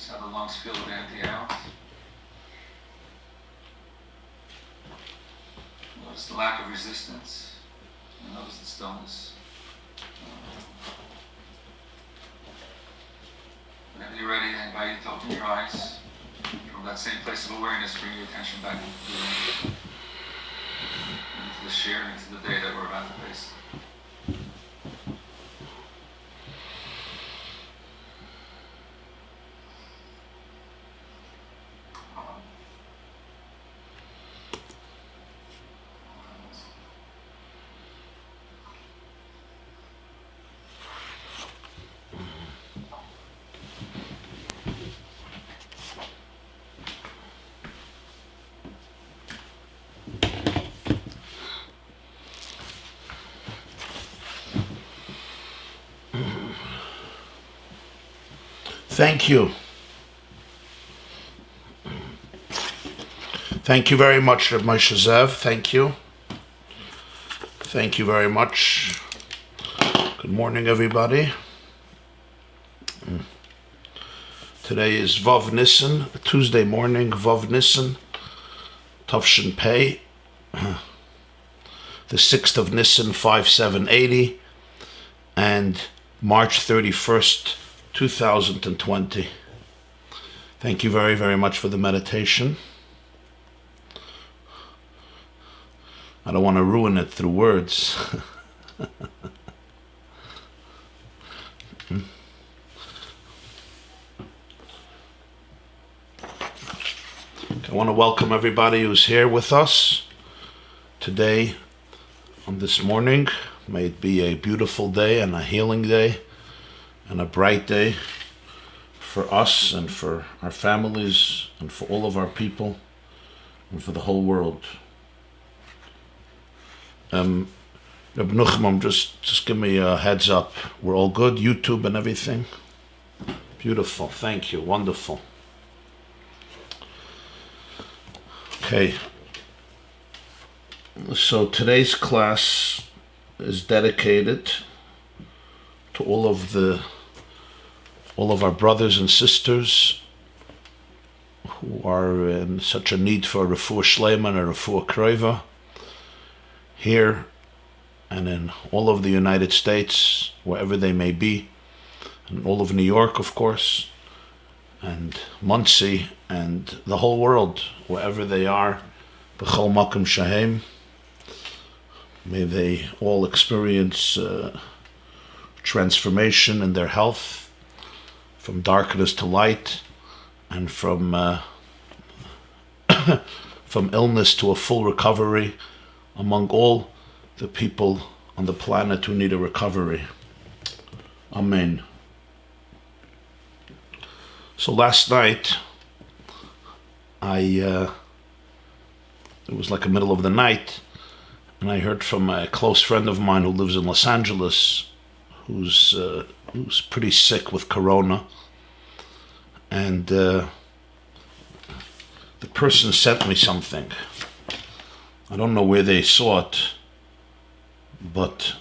Notice how the lungs feel when they empty out. Notice the lack of resistance. And notice the stillness. Whenever you're ready, I invite you to open your eyes. From that same place of awareness, bring your attention back into the share, into the day that we're about to face. Thank you. Thank you very much, Rabbi Zev. Thank you. Thank you very much. Good morning, everybody. Today is Vav Nissen, Tuesday morning, Vav Nissen, Tavshin Pei, the 6th of Nissen, 5780, and March 31st, 2020. Thank you very, very much for the meditation. I don't want to ruin it through words. I want to welcome everybody who's here with us today on this morning. May it be a beautiful day and a healing day and a bright day for us and for our families and for all of our people and for the whole world. Reb Nuchman, just give me a heads up. We're all good? YouTube and everything? Beautiful. Thank you. Wonderful. Okay. So today's class is dedicated to all of our brothers and sisters who are in such a need for a refuah shleima and a refuah krova here and in all of the United States, wherever they may be, and all of New York, of course, and Muncie, and the whole world, wherever they are, b'chol makom shahem. May they all experience transformation in their health, from darkness to light, and from illness to a full recovery among all the people on the planet who need a recovery. Amen. So last night, it was like the middle of the night, and I heard from a close friend of mine who lives in Los Angeles, who's pretty sick with corona, and the person sent me something. I don't know where they saw it, but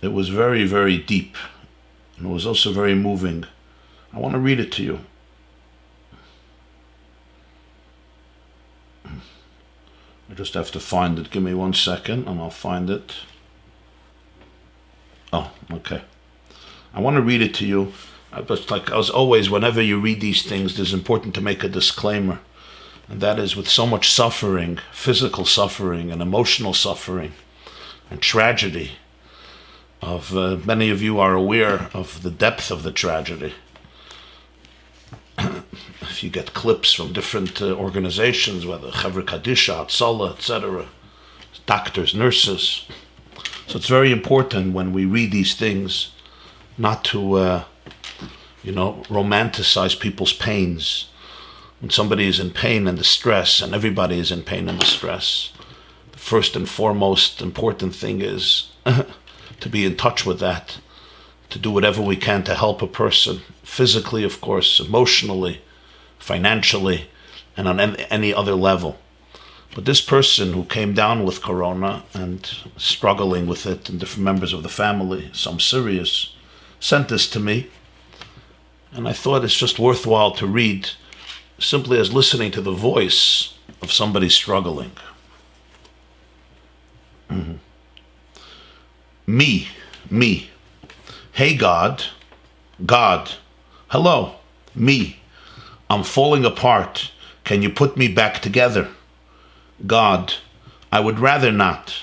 it was very, very deep, and it was also very moving. I want to read it to you. I just have to find it. Give me 1 second and I'll find it. Oh, okay. I want to read it to you. But like as always, whenever you read these things, it's important to make a disclaimer. And that is, with so much suffering, physical suffering and emotional suffering and tragedy, many of you are aware of the depth of the tragedy. If you get clips from different organizations, whether Chavre Kadisha, Atzala, etc., doctors, nurses. So it's very important when we read these things not to, romanticize people's pains. When somebody is in pain and distress, and everybody is in pain and distress, the first and foremost important thing is to be in touch with that, to do whatever we can to help a person, physically, of course, emotionally, financially, and on any other level. But this person who came down with corona and struggling with it, and different members of the family, some serious, sent this to me. And I thought it's just worthwhile to read simply as listening to the voice of somebody struggling. Me. Hey God, hello, me. I'm falling apart. Can you put me back together? God, I would rather not.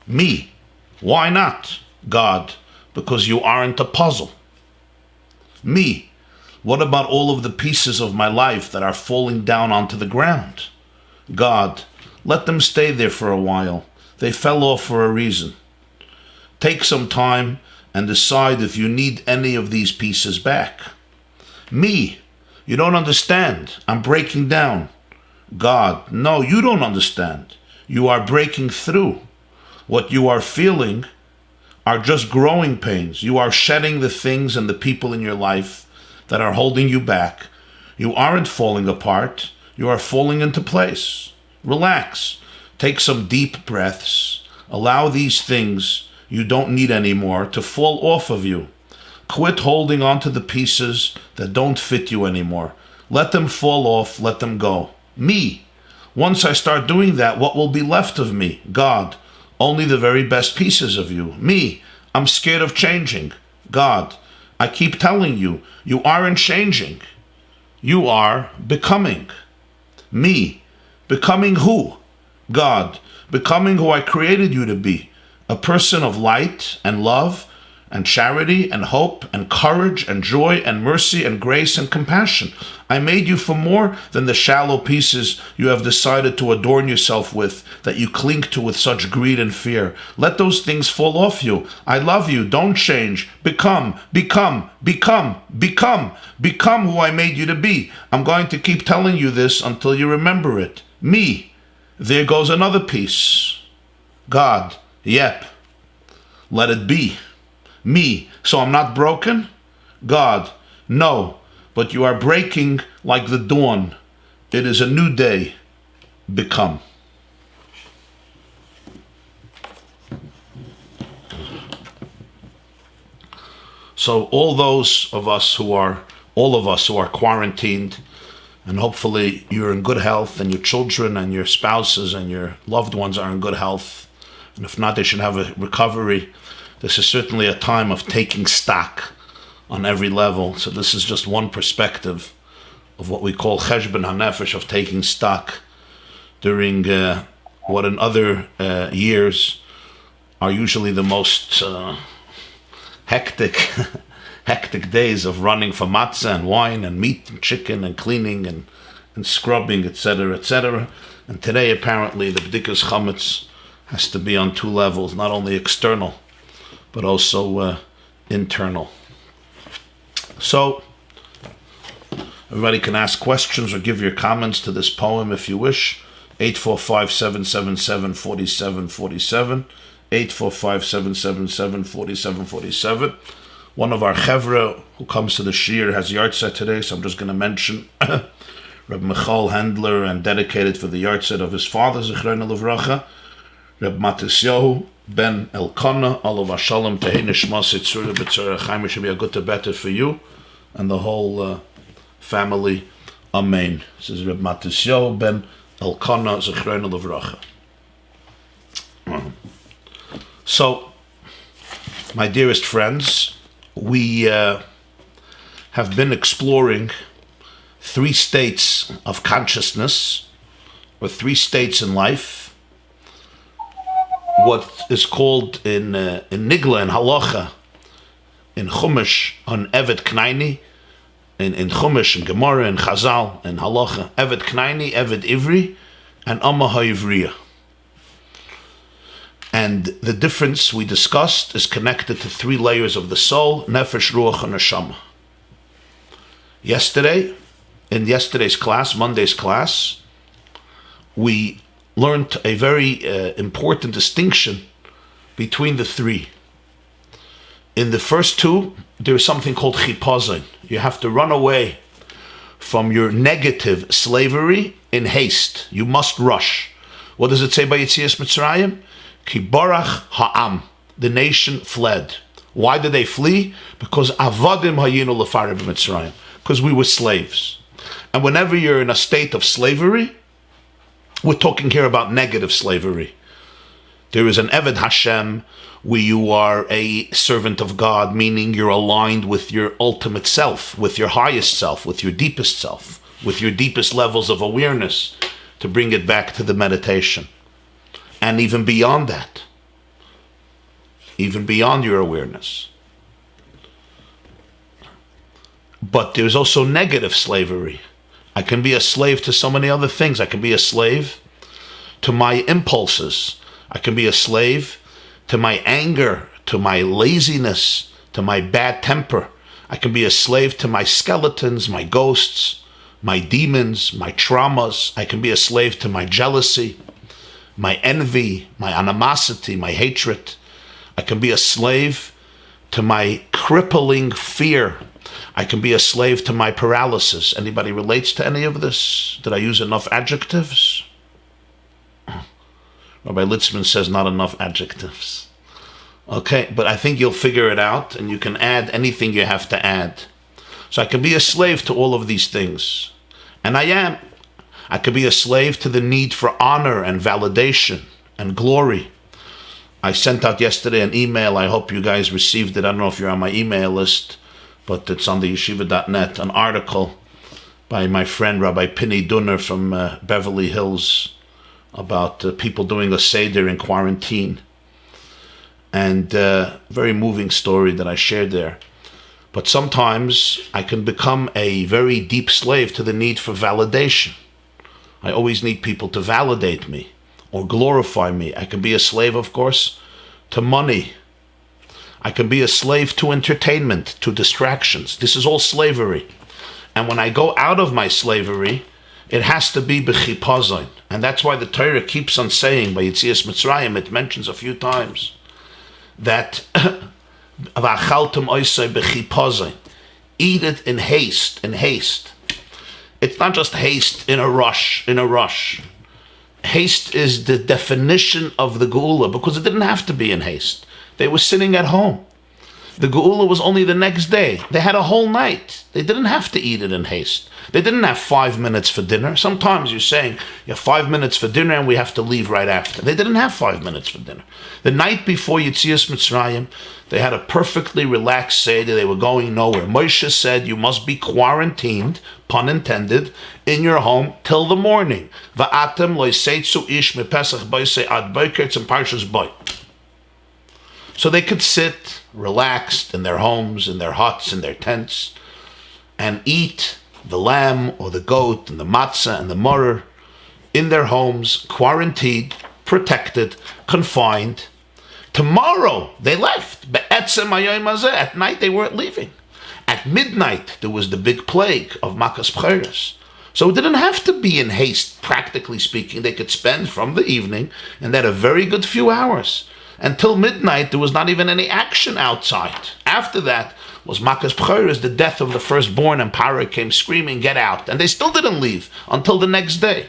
Me, why not? God, because you aren't a puzzle. Me, what about all of the pieces of my life that are falling down onto the ground? God, let them stay there for a while. They fell off for a reason. Take some time and decide if you need any of these pieces back. Me, you don't understand. I'm breaking down. God, no, you don't understand. You are breaking through. What you are feeling are just growing pains. You are shedding the things and the people in your life that are holding you back. You aren't falling apart. You are falling into place. Relax. Take some deep breaths. Allow these things you don't need anymore to fall off of you. Quit holding on to the pieces that don't fit you anymore. Let them fall off. Let them go. Me. Once I start doing that, what will be left of me? God. Only the very best pieces of you. Me. I'm scared of changing. God. I keep telling you, you aren't changing. You are becoming. Me. Becoming who? God. Becoming who I created you to be. A person of light and love and charity and hope and courage and joy and mercy and grace and compassion. I made you for more than the shallow pieces you have decided to adorn yourself with, that you cling to with such greed and fear. Let those things fall off you. I love you. Don't change. Become who I made you to be. I'm going to keep telling you this until you remember it. Me. There goes another piece. God. Yep. Let it be. Me. So I'm not broken? God. No. But you are breaking like the dawn. It is a new day. Become. So all of us who are quarantined, and hopefully you're in good health, and your children and your spouses and your loved ones are in good health, and if not, they should have a recovery. This is certainly a time of taking stock on every level. So this is just one perspective of what we call cheshbon hanefesh, of taking stock during what in other years are usually the most hectic days of running for matzah and wine and meat and chicken and cleaning and scrubbing, etc., etc. And today apparently the b'dikas chametz has to be on two levels, not only external, but also internal. So, everybody can ask questions or give your comments to this poem if you wish. 845-777-4747. 845-777-4747. One of our chevra who comes to the shir has yahrzeit today, so I'm just going to mention Rabbi Michal Handler, and dedicated for the yahrzeit of his father, Zichrona Livracha, Reb Matisyahu ben Elkanah, Olav Shalom Tehei Nishmas Yitzura B'Tzara Chaim. It should be a good to better for you and the whole family. Amen. This is Reb Matisyahu ben Elkanah, Zichrona Livracha. So, my dearest friends, we have been exploring three states of consciousness, or three states in life. What is called in Nigla and Halacha, in Chumash, on Evet Knaini, in Chumash, in Gemara, in Chazal, in Halacha, Evet Knaini, Evet Ivri, and Amma HaIvriya. And the difference we discussed is connected to three layers of the soul: Nefesh, Ruach, and Neshama. Yesterday, in yesterday's class, Monday's class, we learned a very important distinction between the three. In the first two, there is something called chipazon. You have to run away from your negative slavery in haste. You must rush. What does it say by Yetzias Mitzrayim? Ki barach ha'am. The nation fled. Why did they flee? Because avadim hayinu lefarei b'Mitzrayim. because we were slaves. And whenever you're in a state of slavery, we're talking here about negative slavery. There is an Eved Hashem where you are a servant of God, meaning you're aligned with your ultimate self, with your highest self, with your deepest self, with your deepest levels of awareness, to bring it back to the meditation. And even beyond that, even beyond your awareness. But there's also negative slavery. I can be a slave to so many other things. I can be a slave to my impulses. I can be a slave to my anger, to my laziness, to my bad temper. I can be a slave to my skeletons, my ghosts, my demons, my traumas. I can be a slave to my jealousy, my envy, my animosity, my hatred. I can be a slave to my crippling fear. I can be a slave to my paralysis. Anybody relates to any of this? Did I use enough adjectives? Rabbi Litzman says not enough adjectives. Okay, but I think you'll figure it out, and you can add anything you have to add. So I can be a slave to all of these things. And I am. I could be a slave to the need for honor and validation and glory. I sent out yesterday an email. I hope you guys received it. I don't know if you're on my email list, but it's on the yeshiva.net, an article by my friend Rabbi Pinny Dunner from Beverly Hills about people doing a Seder in quarantine. And very moving story that I shared there. But sometimes I can become a very deep slave to the need for validation. I always need people to validate me or glorify me. I can be a slave, of course, to money. I can be a slave to entertainment, to distractions. This is all slavery. And when I go out of my slavery, it has to be b'chipazon. And that's why the Torah keeps on saying, by Yetzias Mitzrayim, it mentions a few times, that v'achaltem oisei b'chipazon. Eat it in haste, in haste. It's not just haste in a rush, Haste is the definition of the Geula, because it didn't have to be in haste. They were sitting at home. The Geula was only the next day. They had a whole night. They didn't have to eat it in haste. They didn't have 5 minutes for dinner. Sometimes you're saying, you have 5 minutes for dinner and we have to leave right after. They didn't have 5 minutes for dinner. The night before Yetzias Mitzrayim, they had a perfectly relaxed Seder. They were going nowhere. Moshe said, you must be quarantined, pun intended, in your home till the morning. Va'atem lo yiseitzu ish mepesach boisei ad boker, it's in Parshas Bo. So they could sit relaxed in their homes, in their huts, in their tents, and eat the lamb or the goat and the matzah and the maror in their homes, quarantined, protected, confined. Tomorrow they left. At night they weren't leaving. At midnight there was the big plague of Makas B'cheres. So it didn't have to be in haste, practically speaking. They could spend from the evening, and they had a very good few hours. Until midnight, there was not even any action outside. After that was Makas B'cheres, the death of the firstborn, and Paro came screaming, get out. And they still didn't leave until the next day.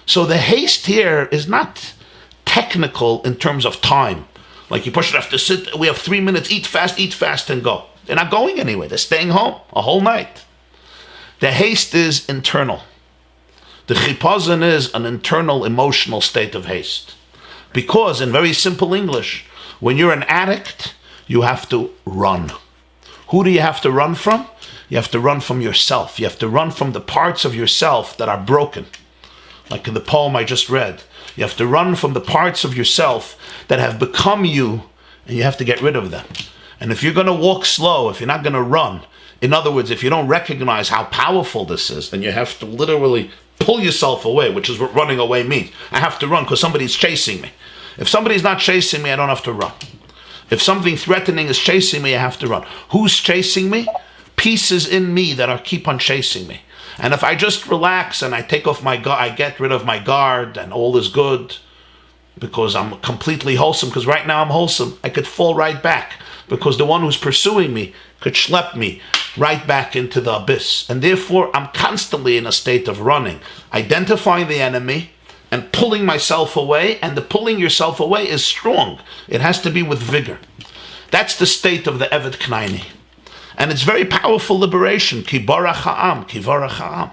So the haste here is not technical in terms of time. Like you push it, have to sit, we have 3 minutes, eat fast, and go. They're not going anywhere. They're staying home a whole night. The haste is internal. The chipazon is an internal emotional state of haste. Because, in very simple English, when you're an addict, you have to run. Who do you have to run from? You have to run from yourself. You have to run from the parts of yourself that are broken. Like in the poem I just read. You have to run from the parts of yourself that have become you, and you have to get rid of them. And if you're going to walk slow, if you're not going to run, in other words, if you don't recognize how powerful this is, then you have to literally pull yourself away, which is what running away means. I have to run because somebody's chasing me. If somebody's not chasing me, I don't have to run. If something threatening is chasing me, I have to run. Who's chasing me? Pieces in me that are keep on chasing me. And if I just relax and I take off my guard, I get rid of my guard, and all is good because I'm completely wholesome, because right now I'm wholesome, I could fall right back because the one who's pursuing me could schlep me right back into the abyss. And therefore, I'm constantly in a state of running, identifying the enemy and pulling myself away. And the pulling yourself away is strong. It has to be with vigor. That's the state of the Eved Knaini. And it's very powerful liberation. Ki barach ha'am, ki barach ha'am.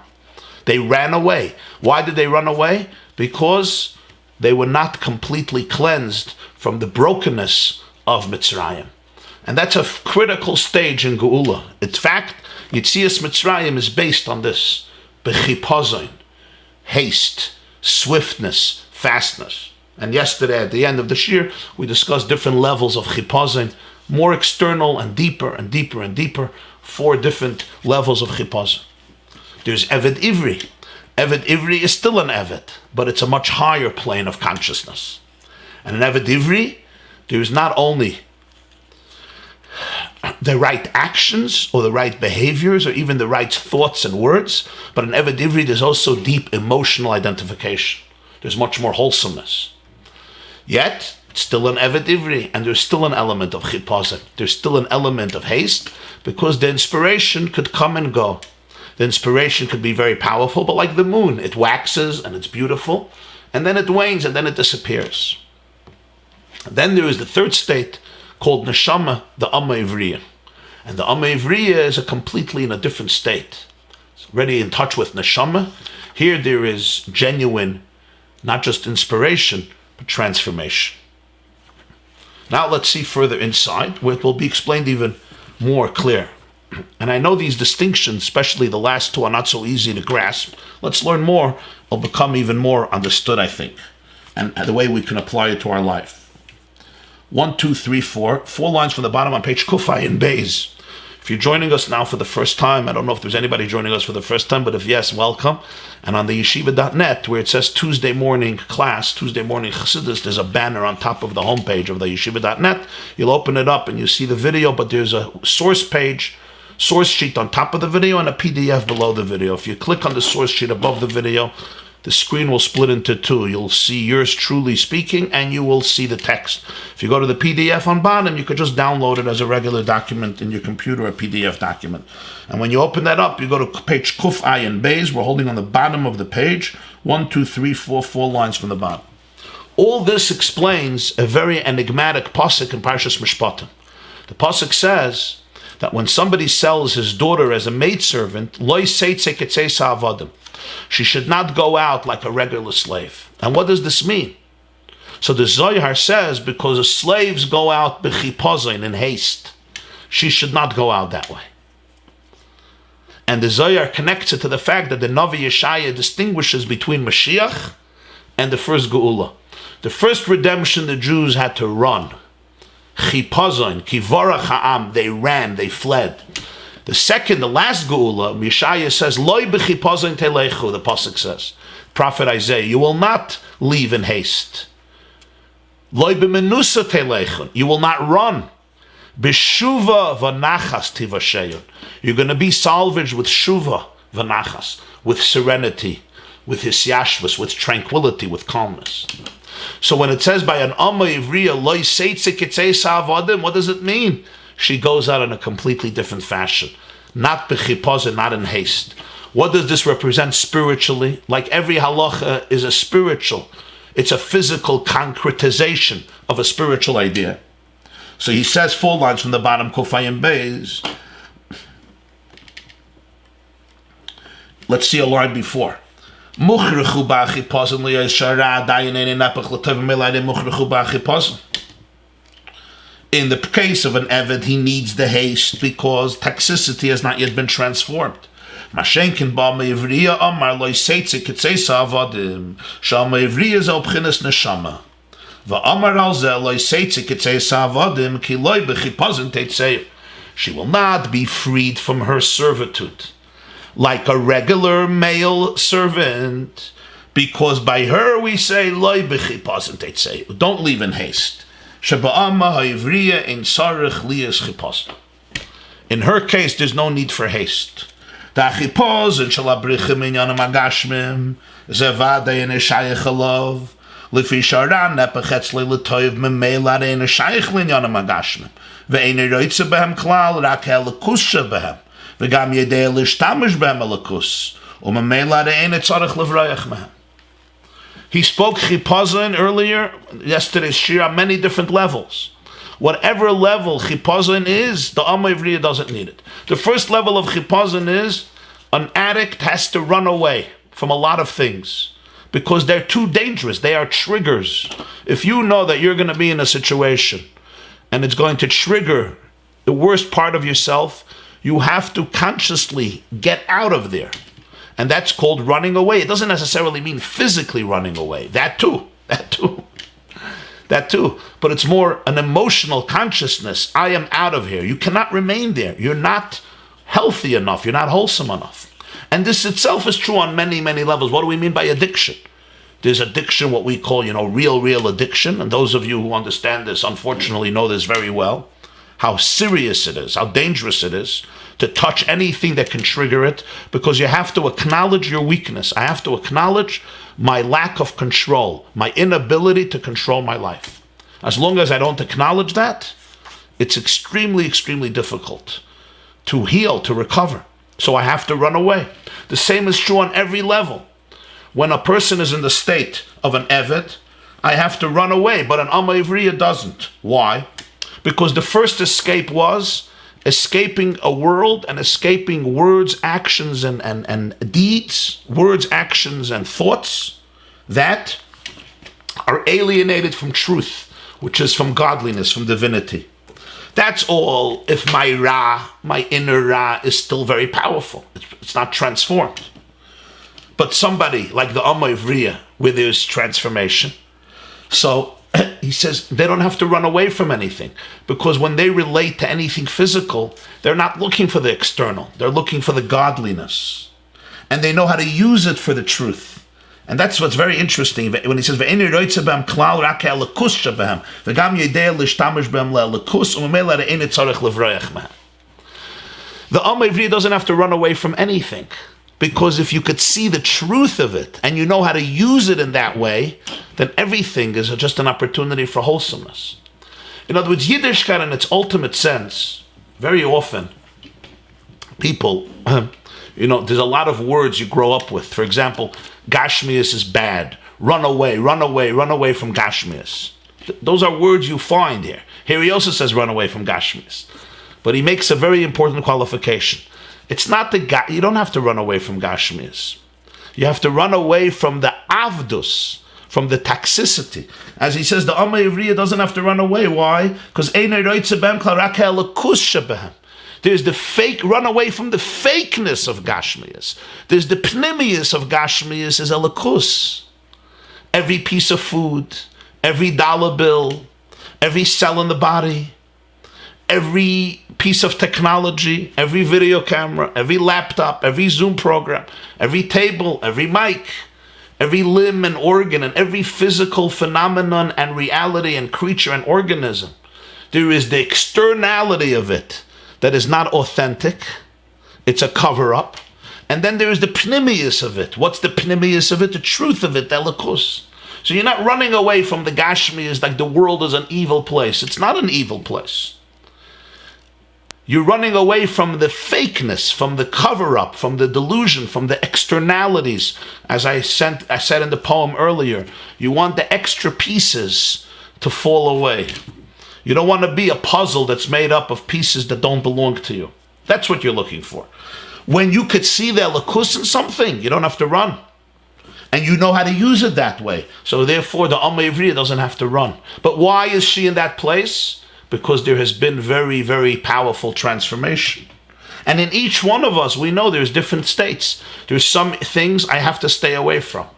They ran away. Why did they run away? Because they were not completely cleansed from the brokenness of Mitzrayim. And that's a critical stage in Geula. In fact, Yetzias Mitzrayim is based on this. B'chipazon, haste, swiftness, fastness. And yesterday, at the end of the shir, we discussed different levels of chipazon, more external and deeper and deeper and deeper, 4 different levels of chipazon. There's Eved Ivri. Eved Ivri is still an Eved, but it's a much higher plane of consciousness. And in Eved Ivri, there's not only the right actions or the right behaviors or even the right thoughts and words, but in Eved Ivri there's also deep emotional identification. There's much more wholesomeness. Yet, it's still an Eved Ivri, and there's still an element of chipazon. There's still an element of haste, because the inspiration could come and go. The inspiration could be very powerful, but like the moon, it waxes and it's beautiful, and then it wanes and then it disappears. And then there is the third state called neshama, the Amma Ivriya. And the Amma Ivriya is completely in a different state. It's already in touch with neshama. Here there is genuine, not just inspiration, but transformation. Now let's see further inside, where it will be explained even more clear. And I know these distinctions, especially the last 2, are not so easy to grasp. Let's learn more. It'll become even more understood, I think, and the way we can apply it to our life. 1, 2, 3, 4. 4 lines from the bottom on page Kufay in Beis. If you're joining us now for the first time, I don't know if there's anybody joining us for the first time, but if yes, welcome. And on the yeshiva.net, where it says Tuesday morning class, Tuesday morning Chassidus, there's a banner on top of the homepage of the yeshiva.net. You'll open it up and you see the video, but there's a source page, source sheet on top of the video and a PDF below the video. If you click on the source sheet above the video, the screen will split into 2. You'll see yours truly speaking, and you will see the text. If you go to the PDF on bottom, you could just download it as a regular document in your computer, a PDF document. And when you open that up, you go to page Kuf Ayin Beis. We're holding on the bottom of the page. 1, 2, 3, 4, 4 lines from the bottom. All this explains a very enigmatic pasuk in Parshas Mishpatim. The pasuk says that when somebody sells his daughter as a maidservant, loy seitze ketzesa avadim, she should not go out like a regular slave. And what does this mean? So the Zohar says, because the slaves go out b'chipazon, in haste, she should not go out that way. And the Zohar connects it to the fact that the Navi Yeshaya distinguishes between Mashiach and the first Geula. The first redemption, the Jews had to run. Chipazon, kivarach ha'am, they ran, they fled. The second, the last Geula, Yeshaya says, Loi b'chipazon telechu, the pasuk says, Prophet Isaiah, you will not leave in haste. Loi b'menusa telechun, you will not run. B'shuva v'nachas tivasheyun, you're going to be salvaged with shuva v'nachas, with serenity, with hisyashvus, with tranquility, with calmness. So when it says by an Amma Ivriya, Loi seitze ketzesa avadim, what does it mean? She goes out in a completely different fashion. Not b'chipazon, not in haste. What does this represent spiritually? Like every halacha is a spiritual, it's a physical concretization of a spiritual idea. So he says 4 lines from the bottom, Kufayim Beis. Let's see a line before. In the case of an Eved, he needs the haste because toxicity has not yet been transformed. Mashenkin ba meivriya amar loy seitze ketzesa avadim shal meivriya zel b'chinas neshama va'amar al zel loy seitze ketzesa avadim ki loy b'chipazon tetzei. She will not be freed from her servitude like a regular male servant, because by her we say loy b'chipazon tetzei, don't leave in haste. In her case, there's no need for haste. He spoke chipazon earlier, yesterday's shir, on many different levels. Whatever level chipazon is, the Amma Ivriya doesn't need it. The first level of chipazon is an addict has to run away from a lot of things because they're too dangerous. They are triggers. If you know that you're going to be in a situation and it's going to trigger the worst part of yourself, you have to consciously get out of there. And that's called running away. It doesn't necessarily mean physically running away. That too. But it's more an emotional consciousness. I am out of here. You cannot remain there. You're not healthy enough. You're not wholesome enough. And this itself is true on many, many levels. What do we mean by addiction? There's addiction, what we call, real addiction. And those of you who understand this, unfortunately, know this very well. How serious it is, how dangerous it is to touch anything that can trigger it, because you have to acknowledge your weakness. I have to acknowledge my lack of control, my inability to control my life. As long as I don't acknowledge that, it's extremely, extremely difficult to heal, to recover. So I have to run away. The same is true on every level. When a person is in the state of an Eved, I have to run away, but an Amma Ivriya doesn't. Why? Because the first escape was escaping a world and escaping words, actions, and deeds, words, actions, and thoughts that are alienated from truth, which is from godliness, from divinity. That's all if my Ra, my inner Ra, is still very powerful. It's not transformed. But somebody like the Amma Ivriya, where there's transformation, so he says they don't have to run away from anything, because when they relate to anything physical, they're not looking for the external. They're looking for the godliness. And they know how to use it for the truth. And that's what's very interesting when he says, the Amma Ivriya doesn't have to run away from anything. Because if you could see the truth of it and you know how to use it in that way, then everything is just an opportunity for wholesomeness. In other words, Yiddishkeit in its ultimate sense, very often, people, there's a lot of words you grow up with. For example, Gashmias is bad. Run away from Gashmias. Those are words you find here. Here he also says run away from Gashmias. But he makes a very important qualification. It's not you don't have to run away from Gashmias. You have to run away from the avdus, from the toxicity. As he says, the Amma Ivriya doesn't have to run away. Why? Because there's the fake, run away from the fakeness of Gashmias. There's the pnimius of Gashmias is elikus. Every piece of food, every dollar bill, every cell in the body, every piece of technology, every video camera, every laptop, every Zoom program, every table, every mic, every limb and organ, and every physical phenomenon and reality and creature and organism. There is the externality of it that is not authentic. It's a cover-up. And then there is the pnimius of it. What's the pnimius of it? The truth of it, the elikus. So you're not running away from the Gashmias like the world is an evil place. It's not an evil place. You're running away from the fakeness, from the cover-up, from the delusion, from the externalities. As I said in the poem earlier, you want the extra pieces to fall away. You don't want to be a puzzle that's made up of pieces that don't belong to you. That's what you're looking for. When you could see the elikus in something, you don't have to run. And you know how to use it that way. So therefore, the Amma Ivriya doesn't have to run. But why is she in that place? Because there has been very, very powerful transformation. And in each one of us, we know there's different states. There's some things I have to stay away from.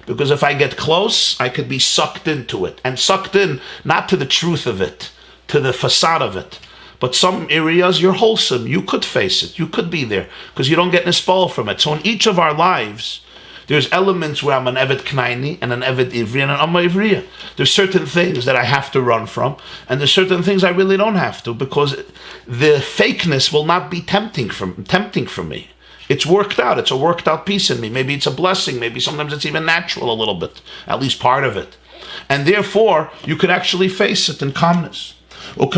Because if I get close, I could be sucked into it. And sucked in, not to the truth of it, to the facade of it. But some areas, you're wholesome. You could face it. You could be there. Because you don't get nispal from it. So in each of our lives, there's elements where I'm an Eved Knaini and an Eved Ivri and an Amma Ivriya. There's certain things that I have to run from, and there's certain things I really don't have to, because the fakeness will not be tempting for me. It's worked out. It's a worked out piece in me. Maybe it's a blessing. Maybe sometimes it's even natural a little bit, at least part of it. And therefore, you could actually face it in calmness. There was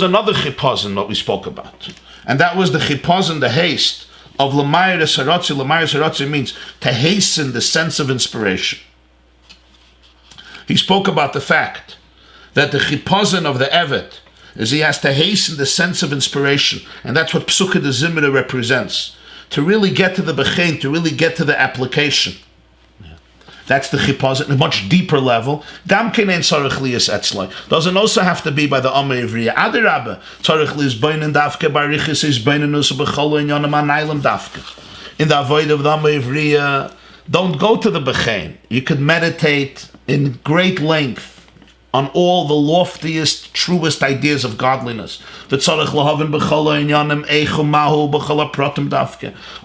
another chipazon that we spoke about. And that was the chipazon, the haste of Lamayr Saratzi. Lamayr Saratzi means to hasten the sense of inspiration. He spoke about the fact that the chipazon of the Evet is he has to hasten the sense of inspiration, and that's what Psukkah de Zimra represents. To really get to the bechein, to really get to the application. That's the chipazon at a much deeper level. Gam kein tzarich liyas etzlai. Doesn't also have to be by the Amma Ivriya. Adarabba, tzarich liyas beinen dafke, barichis is beinen us b'cholo in yonam anaylam dafke. In the avoid of the Amma Ivriya, don't go to the bechein. You could meditate in great length on all the loftiest, truest ideas of godliness.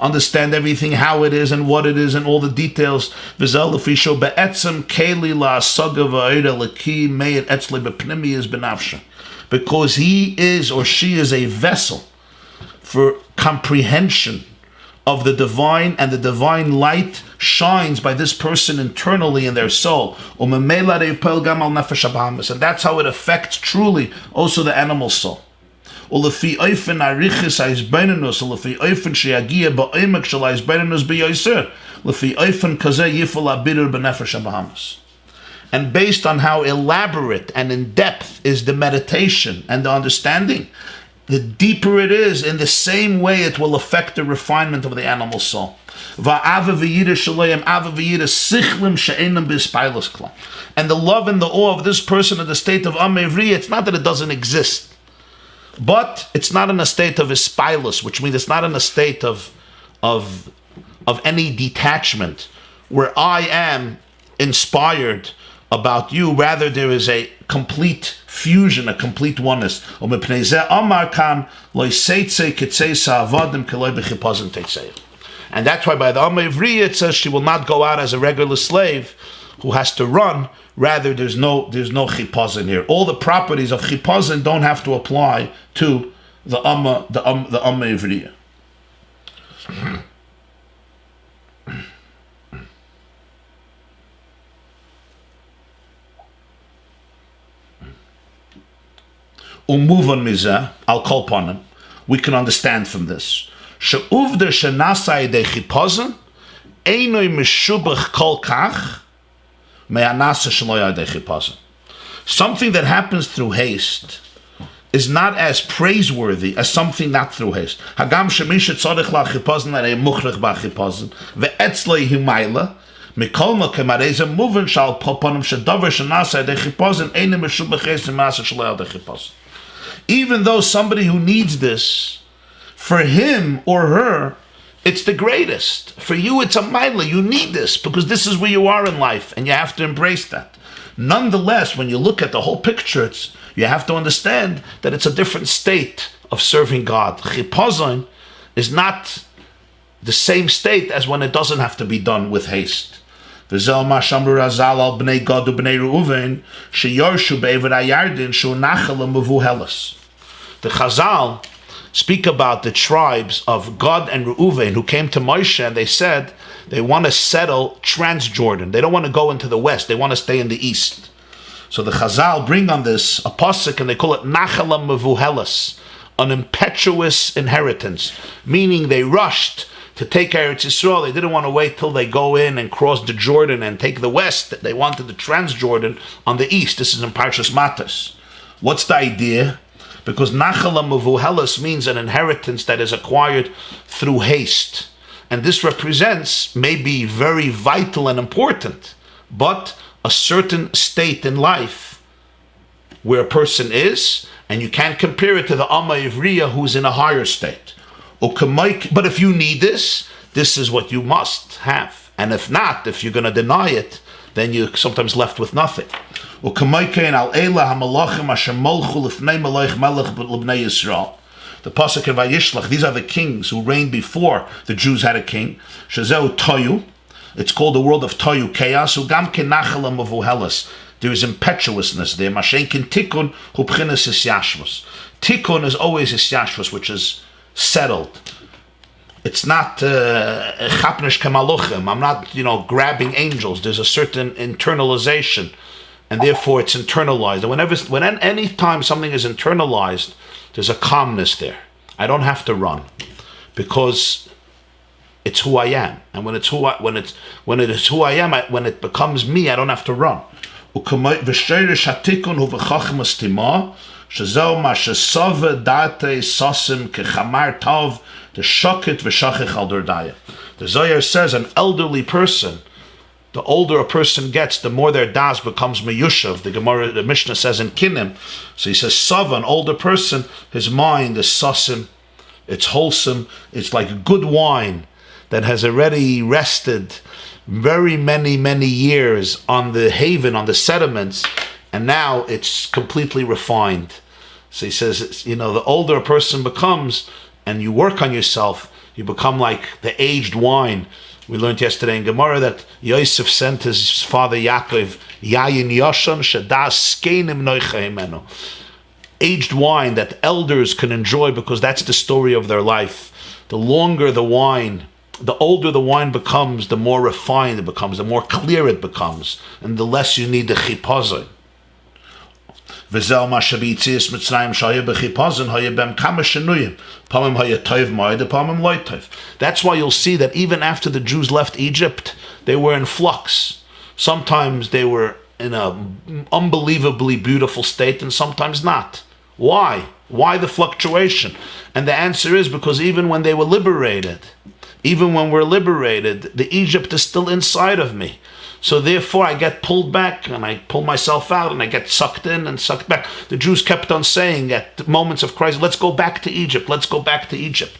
Understand everything, how it is and what it is and all the details. Because he is or she is a vessel for comprehension of the divine, and the divine light shines by this person internally in their soul. And that's how it affects truly also the animal soul. And based on how elaborate and in depth is the meditation and the understanding, the deeper it is, in the same way it will affect the refinement of the animal soul. And the love and the awe of this person in the state of Amevri, it's not that it doesn't exist, but it's not in a state of ispilus, which means it's not in a state of any detachment, where I am inspired about you. Rather, there is a complete fusion, a complete oneness. And that's why by the Amma Ivriya it says she will not go out as a regular slave who has to run. Rather, there's no chipazon here. All the properties of chipazon don't have to apply to the Amma Ivriya. Umuvan mizah, I'll call upon him. We can understand from this. She'uvder shenasai de chipazon, einoi meshubach kol kach, me'anasa shloya de chipazon. Something that happens through haste is not as praiseworthy as something not through haste. Hagam shemisha tzorich la chipazon l'arei muchrich ba chipazon, ve'etzlei himayla, mikol makem areza muvan shal poponim shedavar shenasai de chipazon, einoi meshubach haste me'anasa shloya de chipazon. Even though somebody who needs this, for him or her, it's the greatest. For you, it's a maila. You need this because this is where you are in life, and you have to embrace that. Nonetheless, when you look at the whole picture, you have to understand that it's a different state of serving God. Chipazon is not the same state as when it doesn't have to be done with haste. The Chazal speak about the tribes of Gad and Reuven who came to Moshe, and they said they want to settle Transjordan. They don't want to go into the west, they want to stay in the east. So the Chazal bring on this a pasuk, and they call it Nachalam Mevuhelas, an impetuous inheritance, meaning they rushed to take Eretz Yisrael. They didn't want to wait till they go in and cross the Jordan and take the west. They wanted the Transjordan on the east. This is in Parshas Matos. What's the idea? Because Nachala Mevuhelas means an inheritance that is acquired through haste. And this represents maybe very vital and important, but a certain state in life where a person is, and you can't compare it to the Amma Ivriya who's in a higher state. But if you need this, this is what you must have. And if not, if you're going to deny it, then you're sometimes left with nothing. The pasuk in Vayishlach, these are the kings who reigned before the Jews had a king. It's called the world of Toyu, chaos. There is impetuousness there. Tikkun is always isyashvus, which is settled. It's not chapnish kemaluchim. I'm not, grabbing angels. There's a certain internalization, and therefore it's internalized. And any time something is internalized, there's a calmness there. I don't have to run because it's who I am. And when it is who I am, when it becomes me, I don't have to run. ושרש התיקון הוא בחוכמת תימו, שזהו מה שסובה דעתי סוסים כחמר טוב, דשוקת ושכח על דורדיה. The Zohar says an elderly person, the older a person gets, the more their das becomes meyushav. The Gemara, the Mishnah says in Kinim. So he says, Sava, an older person, his mind is sasim, it's wholesome, it's like good wine that has already rested very many years on the haven, on the sediments, and now it's completely refined. So he says, the older a person becomes, and you work on yourself, you become like the aged wine. We learned yesterday in Gemara that Yosef sent his father Yaakov, Yayin Yoshan Shadas Skenim Noicha Himenu. Aged wine that elders can enjoy because that's the story of their life. The longer the wine, the older the wine becomes, the more refined it becomes, the more clear it becomes, and the less you need the chipazon. That's why you'll see that even after the Jews left Egypt, they were in flux. Sometimes they were in an unbelievably beautiful state, and sometimes not. Why? Why the fluctuation? And the answer is because even when they were liberated, even when we're liberated, the Egypt is still inside of me. So therefore I get pulled back and I pull myself out and I get sucked in and sucked back. The Jews kept on saying at moments of crisis, let's go back to Egypt, let's go back to Egypt.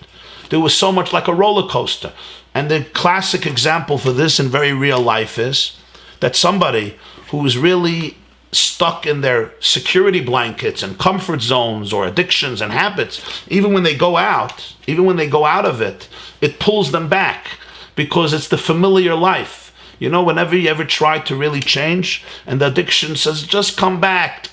There was so much like a roller coaster. And the classic example for this in very real life is that somebody who is really stuck in their security blankets and comfort zones or addictions and habits, even when they go out of it, it pulls them back because it's the familiar life. Whenever you ever try to really change and the addiction says, just come back,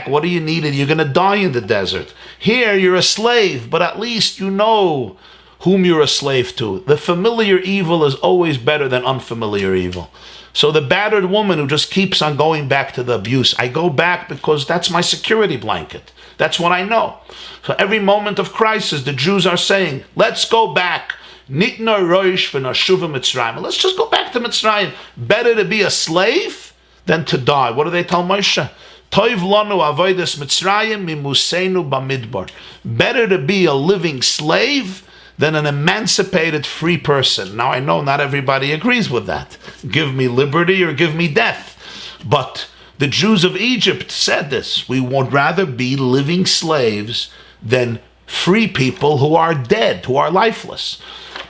what do you need? You're going to die in the desert. Here you're a slave, but at least you know whom you're a slave to. The familiar evil is always better than unfamiliar evil. So the battered woman who just keeps on going back to the abuse, I go back because that's my security blanket. That's what I know. So every moment of crisis, the Jews are saying, let's go back. Let's just go back to Mitzrayim. Better to be a slave than to die. What do they tell Moshe? Better to be a living slave than an emancipated free person. Now I know not everybody agrees with that. Give me liberty or give me death. But the Jews of Egypt said this. We would rather be living slaves than free people who are dead, who are lifeless.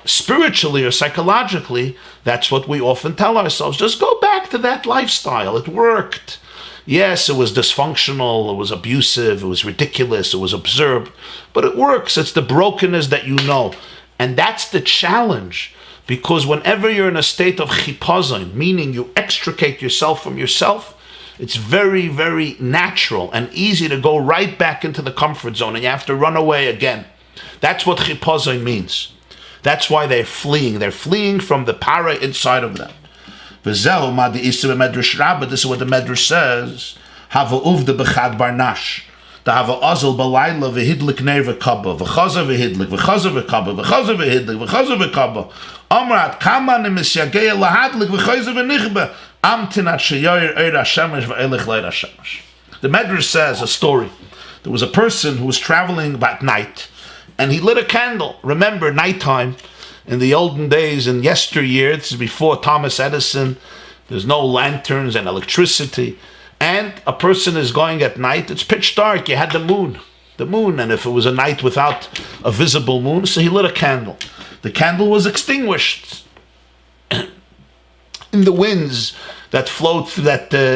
Spiritually or psychologically, that's what we often tell ourselves. Just go back to that lifestyle. It worked. Yes, it was dysfunctional, it was abusive, it was ridiculous, it was absurd, but it works. It's the brokenness that you know. And that's the challenge, because whenever you're in a state of chipazon, meaning you extricate yourself from yourself, it's very, very natural and easy to go right back into the comfort zone and you have to run away again. That's what chipazon means. That's why they're fleeing. They're fleeing from the para inside of them. This is what the Medrash says. Hava uvda b'chad barnash. Da hava azal balayla v'hidlik nerva kabba. V'chaza v'hidlik, v'chaza v'kabba, v'chaza v'hidlik, v'chaza v'kabba. Amrat kama nemisyageya lahadlik v'chaza v'nichba. Amtinat sheyoyer eir hashemesh v'elich leir hashemesh. The Medrash says a story. There was a person who was traveling at night and he lit a candle. Remember, nighttime, in the olden days, in yesteryear, this is before Thomas Edison, there's no lanterns and electricity, and a person is going at night, it's pitch dark, you had the moon, and if it was a night without a visible moon, so he lit a candle. The candle was extinguished. In the winds that flowed through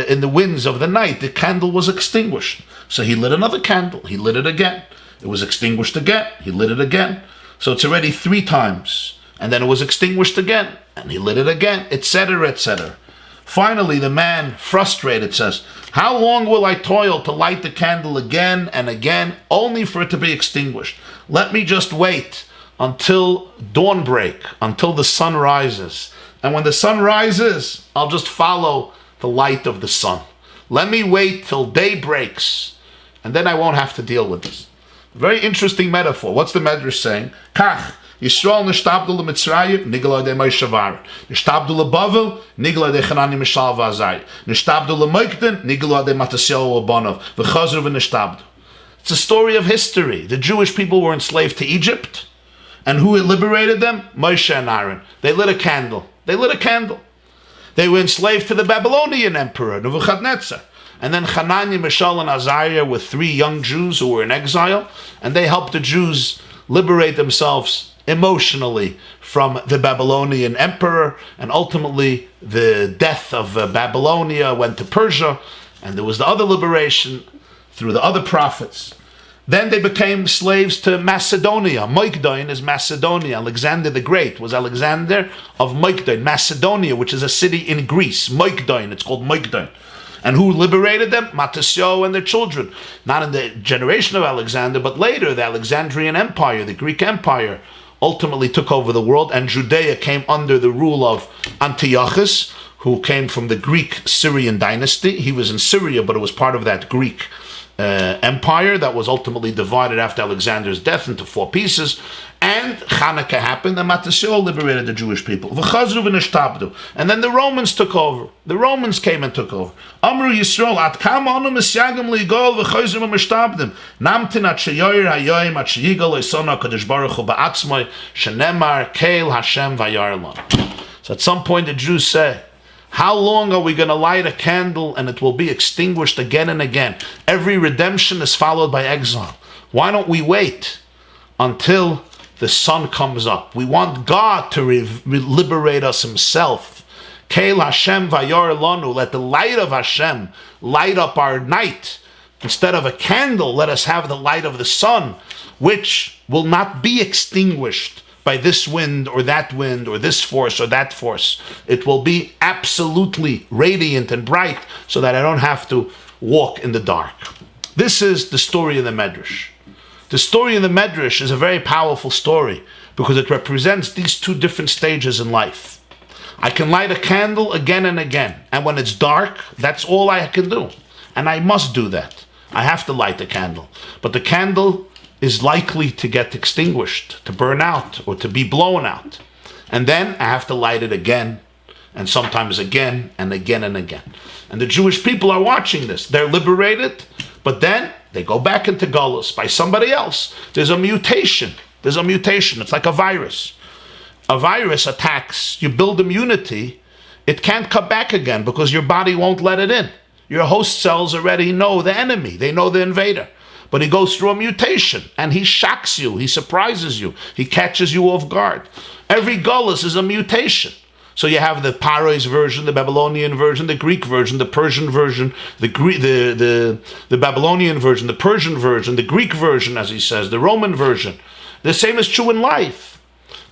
in the winds of the night, the candle was extinguished. So he lit another candle, he lit it again. It was extinguished again, he lit it again. So it's already 3 times. And then it was extinguished again, and he lit it again, etc., etc. Finally, the man, frustrated, says, how long will I toil to light the candle again and again, only for it to be extinguished? Let me just wait until dawn break, until the sun rises. And when the sun rises, I'll just follow the light of the sun. Let me wait till day breaks, and then I won't have to deal with this. Very interesting metaphor. What's the Medrash saying? Kach, Yisrael nishtabdu l'Mitzrayim, nigla de Moshe V'Aaron. Nishtabdu l'Bavel, nigla de Chanani Mishal V'Azai. Nishtabdu l'Moikden, nigla de Matasyahu Abanov. V'chazru v'nishtabdu. It's a story of history. The Jewish people were enslaved to Egypt, and who liberated them? Moshe and Aaron. They lit a candle. They were enslaved to the Babylonian emperor, Nebuchadnezzar. And then Hanani, Mishael, and Azariah were 3 young Jews who were in exile, and they helped the Jews liberate themselves emotionally from the Babylonian emperor, and ultimately the death of Babylonia went to Persia, and there was the other liberation through the other prophets. Then they became slaves to Macedonia. Moikdoin is Macedonia. Alexander the Great was Alexander of Moikdoin, Macedonia, which is a city in Greece. Moikdoin, it's called Moikdoin. And who liberated them? Matasyahu and their children. Not in the generation of Alexander, but later the Alexandrian Empire, the Greek Empire, ultimately took over the world, and Judea came under the rule of Antiochus, who came from the Greek Syrian dynasty. He was in Syria, but it was part of that Greek empire that was ultimately divided after Alexander's death into 4 pieces. And Hanukkah happened, and Matasyahu liberated the Jewish people. V'chazru v'nishtabdu. And then the Romans took over. The Romans came and took over. Amru Yisrael, at kama anu misyagim li'gol v'chazru v'mishtabdim. Namtin at sheyoyer hayoyim at sheyigal esona kadosh baruch hu ba'atzmai shenemar keil Hashem vayarlon. So at some point the Jews say, how long are we going to light a candle and it will be extinguished again and again? Every redemption is followed by exile. Why don't we wait until the sun comes up? We want God to liberate us himself. Keil Hashem vayar lanu. Let the light of Hashem light up our night. Instead of a candle, let us have the light of the sun, which will not be extinguished by this wind or this force or that force. It will be absolutely radiant and bright so that I don't have to walk in the dark. This is the story of the Medrash. The story of the Medrash is a very powerful story because it represents these 2 different stages in life. I can light a candle again and again, and when it's dark, that's all I can do. And I must do that. I have to light the candle. But the candle is likely to get extinguished, to burn out, or to be blown out. And then I have to light it again, and sometimes again, and again and again. And the Jewish people are watching this. They're liberated, but then they go back into Golus by somebody else. There's a mutation. It's like a virus. A virus attacks. You build immunity. It can't come back again because your body won't let it in. Your host cells already know the enemy. They know the invader. But he goes through a mutation, and he shocks you, he surprises you, he catches you off guard. Every Golus is a mutation. So you have the Paro's version, the Babylonian version, the Greek version, the Persian version, the Babylonian version, the Persian version, the Greek version, as he says, the Roman version. The same is true in life.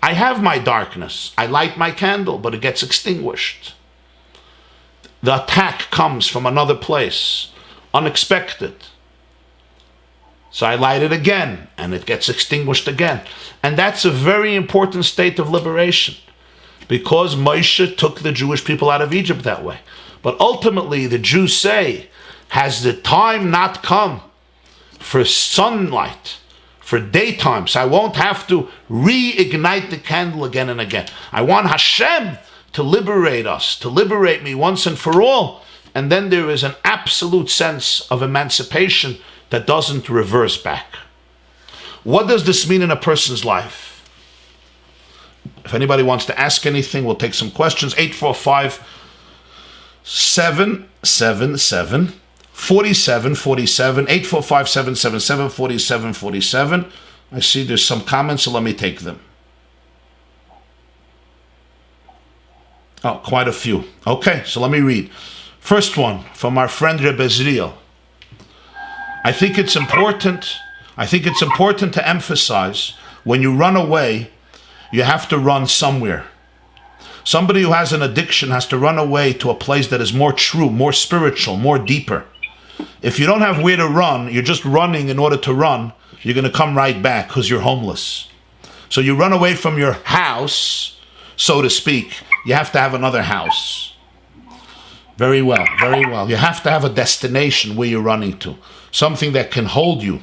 I have my darkness. I light my candle, but it gets extinguished. The attack comes from another place, unexpected. So I light it again, and it gets extinguished again. And that's a very important state of liberation, because Moshe took the Jewish people out of Egypt that way. But ultimately, the Jews say, has the time not come for sunlight, for daytime, so I won't have to reignite the candle again and again. I want Hashem to liberate us, to liberate me once and for all. And then there is an absolute sense of emancipation that doesn't reverse back. What does this mean in a person's life? If anybody wants to ask anything, we'll take some questions. 845-777-4747, 845-777-4747. I see there's some comments, so let me take them. Oh, quite a few. Okay, so let me read. First one from our friend Rabbi. I think it's important to emphasize, when you run away, you have to run somewhere. Somebody who has an addiction has to run away to a place that is more true, more spiritual, more deeper. If you don't have where to run, you're just running in order to run, you're going to come right back because you're homeless. So you run away from your house, so to speak. You have to have another house. Very well, very well. You have to have a destination where you're running to. Something that can hold you.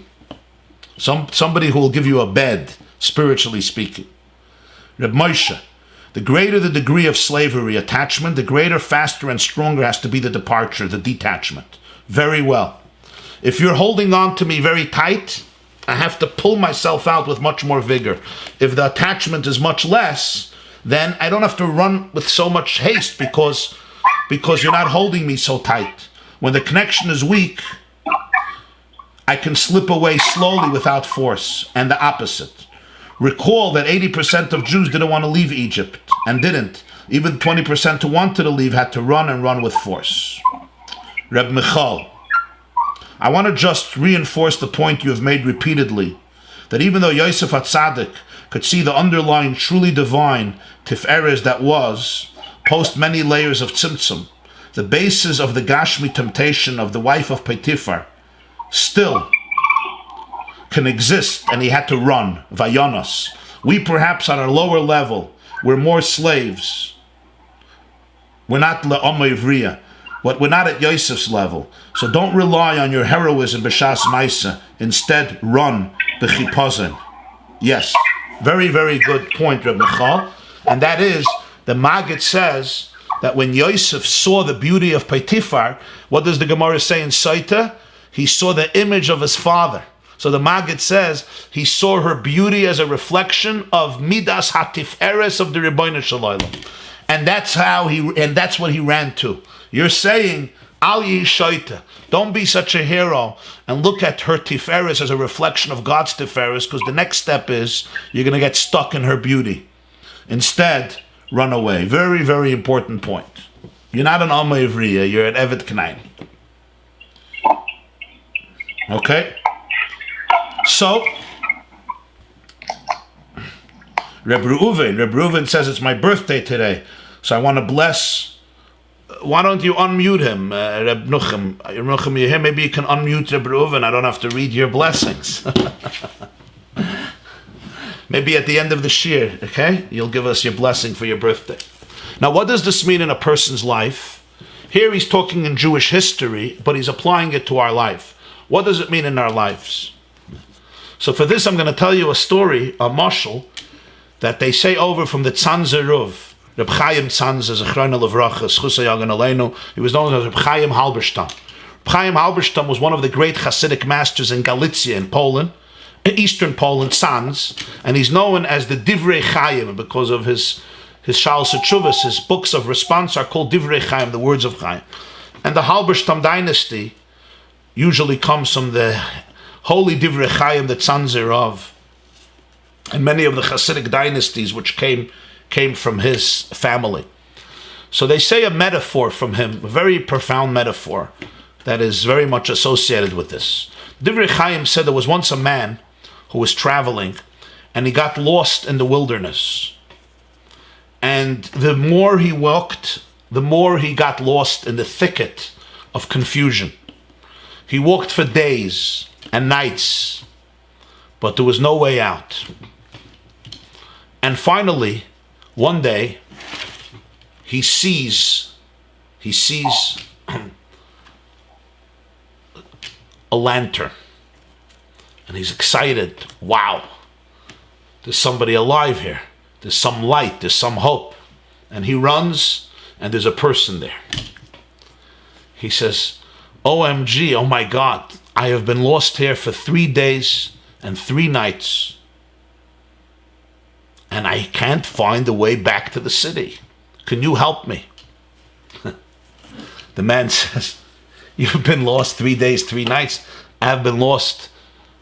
Somebody who will give you a bed, spiritually speaking. Reb Moshe, the greater the degree of slavery attachment, the greater, faster, and stronger has to be the departure, the detachment. Very well. If you're holding on to me very tight, I have to pull myself out with much more vigor. If the attachment is much less, then I don't have to run with so much haste because you're not holding me so tight. When the connection is weak, I can slip away slowly without force, and the opposite. Recall that 80% of Jews didn't want to leave Egypt, and didn't. Even 20% who wanted to leave had to run, and run with force. Reb Michal, I want to just reinforce the point you have made repeatedly, that even though Yosef HaTzadik could see the underlying truly divine Tiferes that was, post many layers of Tzimtzum, the basis of the Gashmi temptation of the wife of Potiphar still can exist, and he had to run, Vayonos. We perhaps on our lower level, we're more slaves. We're not Le'omo Ivriya, but we're not at Yosef's level. So don't rely on your heroism b'shas ma'isa. Instead, run b'chipazon. Yes, very, very good point, Reb Michal. And that is, the Maggid says that when Yosef saw the beauty of Potiphar, what does the Gemara say in Saita? He saw the image of his father. So the Maggid says he saw her beauty as a reflection of Midas HaTiferes of the Rebbeinu Shalom. And that's what he ran to. You're saying, Al Yishoita, don't be such a hero and look at her Tiferes as a reflection of God's Tiferes, because the next step is you're going to get stuck in her beauty. Instead, run away. Very, very important point. You're not an Alma Ivriya, you're an Evet Knaim. Okay? So, Reb Reuven says it's my birthday today, so I want to bless. Why don't you unmute him, Reb Nuchem? Reb Nuchem, you here? Maybe you can unmute Reb Reuven. I don't have to read your blessings. Maybe at the end of the shir, okay? You'll give us your blessing for your birthday. Now, what does this mean in a person's life? Here he's talking in Jewish history, but he's applying it to our life. What does it mean in our lives? So for this, I'm going to tell you a story, a mashal, that they say over from the Tzanzer Ruv. Reb Chaim Tzanzer, Zechrona Levracha, Schusay Yagan Aleinu. He was known as Reb Chaim Halberstam. Reb Chaim Halberstam was one of the great Hasidic masters in Galicia in Poland, in eastern Poland, Sanz, and he's known as the Divrei Chaim because of his Shal Sechuvas. His books of response are called Divrei Chaim, the words of Chaim. And the Halberstam dynasty usually comes from the holy Divrei Chaim, the Tzanzer of, and many of the Hasidic dynasties which came from his family. So they say a metaphor from him, a very profound metaphor that is very much associated with this. Divrei Chaim said there was once a man who was traveling and he got lost in the wilderness. And the more he walked, the more he got lost in the thicket of confusion. He walked for days and nights, but there was no way out. And finally, one day, he sees a lantern, and he's excited. Wow, there's somebody alive here. There's some light, there's some hope. And he runs, and there's a person there. He says, OMG, oh my God, I have been lost here for 3 days and 3 nights, and I can't find the way back to the city. Can you help me? The man says, you've been lost 3 days, 3 nights. I've been lost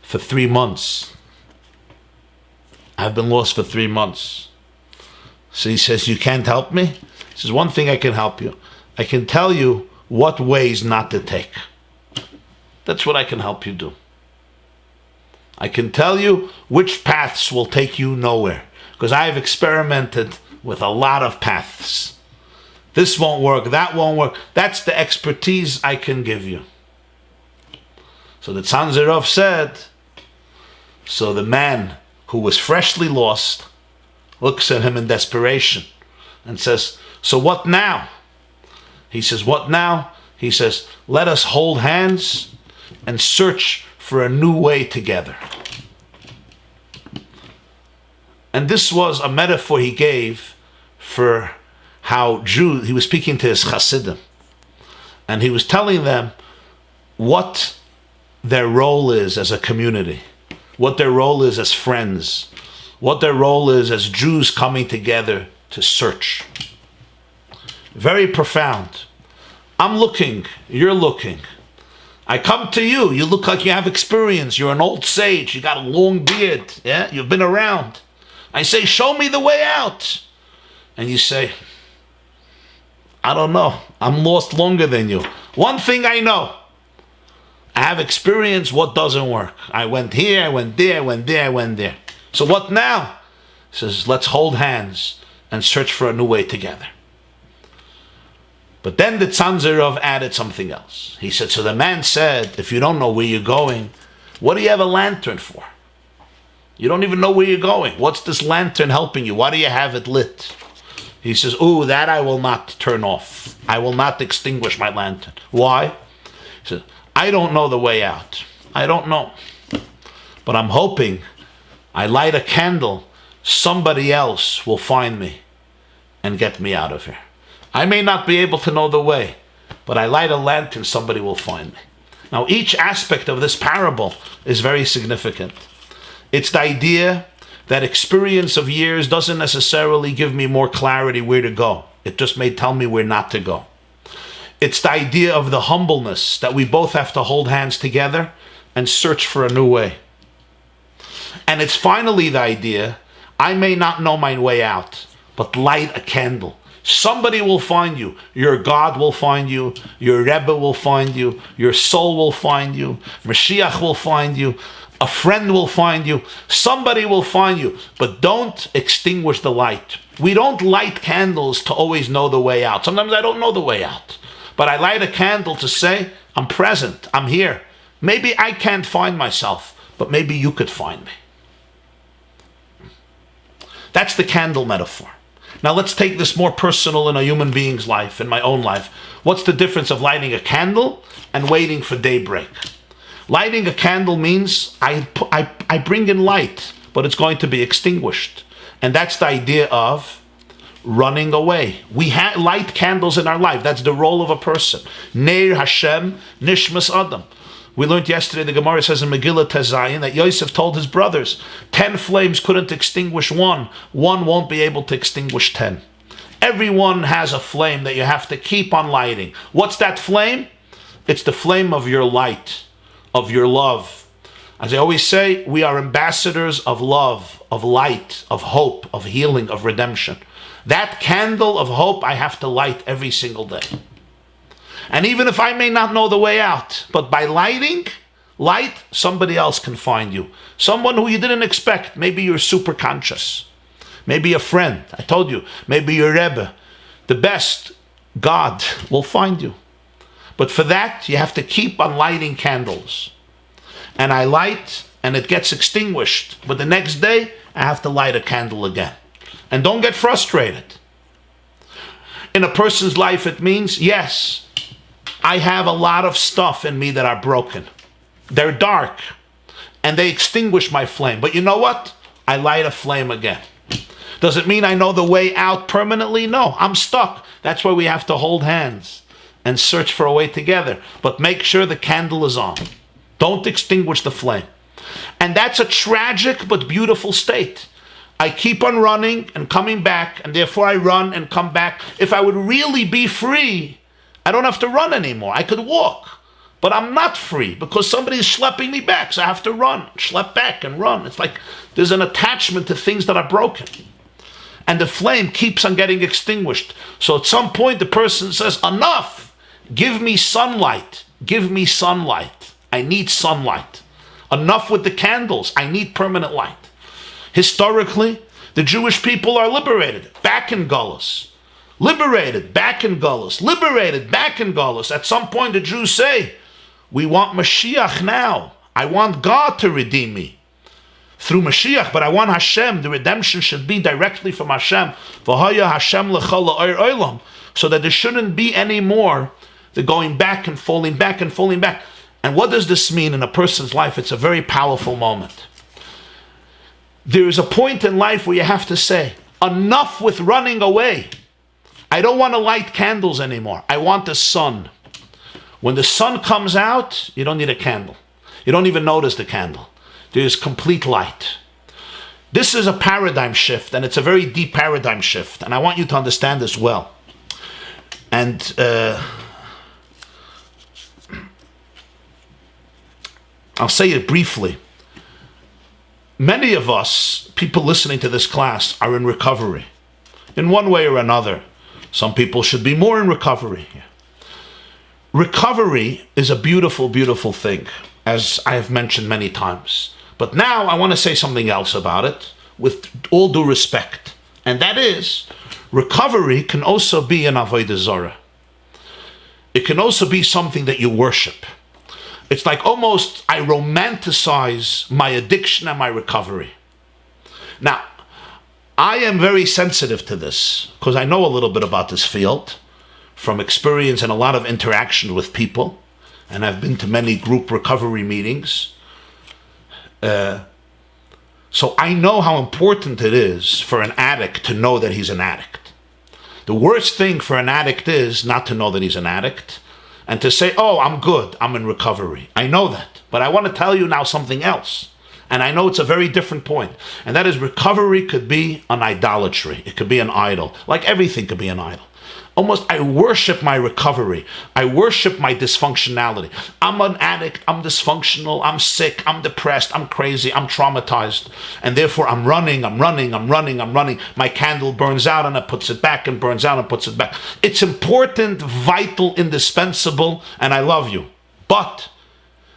for 3 months. I've been lost for 3 months. So he says, you can't help me? He says, one thing I can help you. I can tell you what ways not to take. That's what I can help you do. I can tell you which paths will take you nowhere, because I have experimented with a lot of paths. This won't work, that won't work. That's the expertise I can give you. So the Tzanzerov said, so the man who was freshly lost looks at him in desperation and says, so what now? He says, what now? He says, let us hold hands and search for a new way together. And this was a metaphor he gave for how he was speaking to his Hasidim. And he was telling them what their role is as a community, what their role is as friends, what their role is as Jews coming together to search. Very profound. I'm looking, you're looking. I come to you, you look like you have experience, you're an old sage, you got a long beard, yeah, you've been around. I say, show me the way out. And you say, I don't know, I'm lost longer than you. One thing I know, I have experience what doesn't work. I went here, I went there, I went there, I went there. So what now? He says, let's hold hands and search for a new way together. But then the Tzanzerov added something else. He said, so the man said, if you don't know where you're going, what do you have a lantern for? You don't even know where you're going. What's this lantern helping you? Why do you have it lit? He says, ooh, that I will not turn off. I will not extinguish my lantern. Why? He says, I don't know the way out. I don't know. But I'm hoping I light a candle, somebody else will find me and get me out of here. I may not be able to know the way, but I light a lantern, somebody will find me. Now, each aspect of this parable is very significant. It's the idea that experience of years doesn't necessarily give me more clarity where to go. It just may tell me where not to go. It's the idea of the humbleness that we both have to hold hands together and search for a new way. And it's finally the idea, I may not know my way out, but light a candle. Somebody will find you. Your God will find you. Your Rebbe will find you. Your soul will find you. Mashiach will find you. A friend will find you. Somebody will find you. But don't extinguish the light. We don't light candles to always know the way out. Sometimes I don't know the way out. But I light a candle to say, I'm present. I'm here. Maybe I can't find myself, but maybe you could find me. That's the candle metaphor. Now let's take this more personal in a human being's life, in my own life. What's the difference of lighting a candle and waiting for daybreak? Lighting a candle means I bring in light, but it's going to be extinguished. And that's the idea of running away. We light candles in our life. That's the role of a person. Neir Hashem Nishmas Adam. We learned yesterday, the Gemara says in Megillah Tezayin, that Yosef told his brothers, 10 flames couldn't extinguish one. One won't be able to extinguish 10. Everyone has a flame that you have to keep on lighting. What's that flame? It's the flame of your light, of your love. As I always say, we are ambassadors of love, of light, of hope, of healing, of redemption. That candle of hope I have to light every single day. And even if I may not know the way out, but by light, somebody else can find you. Someone who you didn't expect. Maybe you're super conscious. Maybe a friend. I told you. Maybe your Rebbe. The best, God, will find you. But for that, you have to keep on lighting candles. And I light, and it gets extinguished. But the next day, I have to light a candle again. And don't get frustrated. In a person's life, it means, yes, I have a lot of stuff in me that are broken. They're dark. And they extinguish my flame. But you know what? I light a flame again. Does it mean I know the way out permanently? No, I'm stuck. That's why we have to hold hands and search for a way together. But make sure the candle is on. Don't extinguish the flame. And that's a tragic but beautiful state. I keep on running and coming back, and therefore I run and come back. If I would really be free, I don't have to run anymore. I could walk. But I'm not free because somebody is schlepping me back. So I have to run, schlep back and run. It's like there's an attachment to things that are broken. And the flame keeps on getting extinguished. So at some point the person says, enough. Give me sunlight. Give me sunlight. I need sunlight. Enough with the candles. I need permanent light. Historically, the Jewish people are liberated. Back in Gullus. Liberated, back in Gullus. Liberated, back in Gullus. At some point the Jews say, we want Mashiach now. I want God to redeem me through Mashiach, but I want Hashem. The redemption should be directly from Hashem. V'haya Hashem l'chol ha'or olam. So that there shouldn't be any more the going back and falling back and falling back. And what does this mean in a person's life? It's a very powerful moment. there is a point in life where you have to say, enough with running away. I don't want to light candles anymore. I want the sun. When the sun comes out, you don't need a candle. You don't even notice the candle. There's complete light. This is a paradigm shift, and it's a very deep paradigm shift, and I want you to understand this well. And I'll say it briefly. Many of us, people listening to this class, are in recovery in one way or another. Some people should be more in recovery. Recovery is a beautiful, beautiful thing, as I have mentioned many times. But now I want to say something else about it, with all due respect. And that is, recovery can also be an avodah zarah. It can also be something that you worship. It's like almost I romanticize my addiction and my recovery. Now, I am very sensitive to this because I know a little bit about this field from experience and a lot of interaction with people, and I've been to many group recovery meetings. So I know how important it is for an addict to know that he's an addict. The worst thing for an addict is not to know that he's an addict and to say, oh, I'm good, I'm in recovery. I know that, but I want to tell you now something else. And I know it's a very different point. And that is, recovery could be an idolatry. It could be an idol. Like everything could be an idol. Almost, I worship my recovery. I worship my dysfunctionality. I'm an addict. I'm dysfunctional. I'm sick. I'm depressed. I'm crazy. I'm traumatized. And therefore, I'm running. My candle burns out and it puts it back and burns out and puts it back. It's important, vital, indispensable, and I love you. But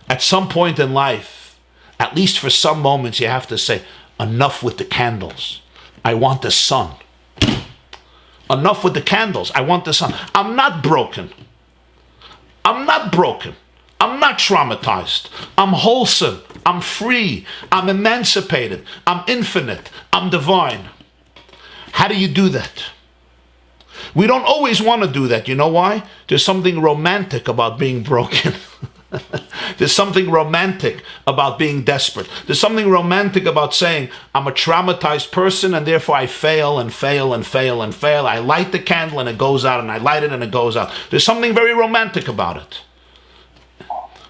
at some point in life, at least for some moments, you have to say, enough with the candles. I want the sun. Enough with the candles. I want the sun. I'm not broken. I'm not traumatized. I'm wholesome. I'm free. I'm emancipated. I'm infinite. I'm divine. How do you do that? We don't always want to do that. You know why? There's something romantic about being broken. There's something romantic about being desperate. There's something romantic about saying, I'm a traumatized person and therefore I fail and fail and fail and fail. I light the candle and it goes out, and I light it and it goes out. There's something very romantic about it.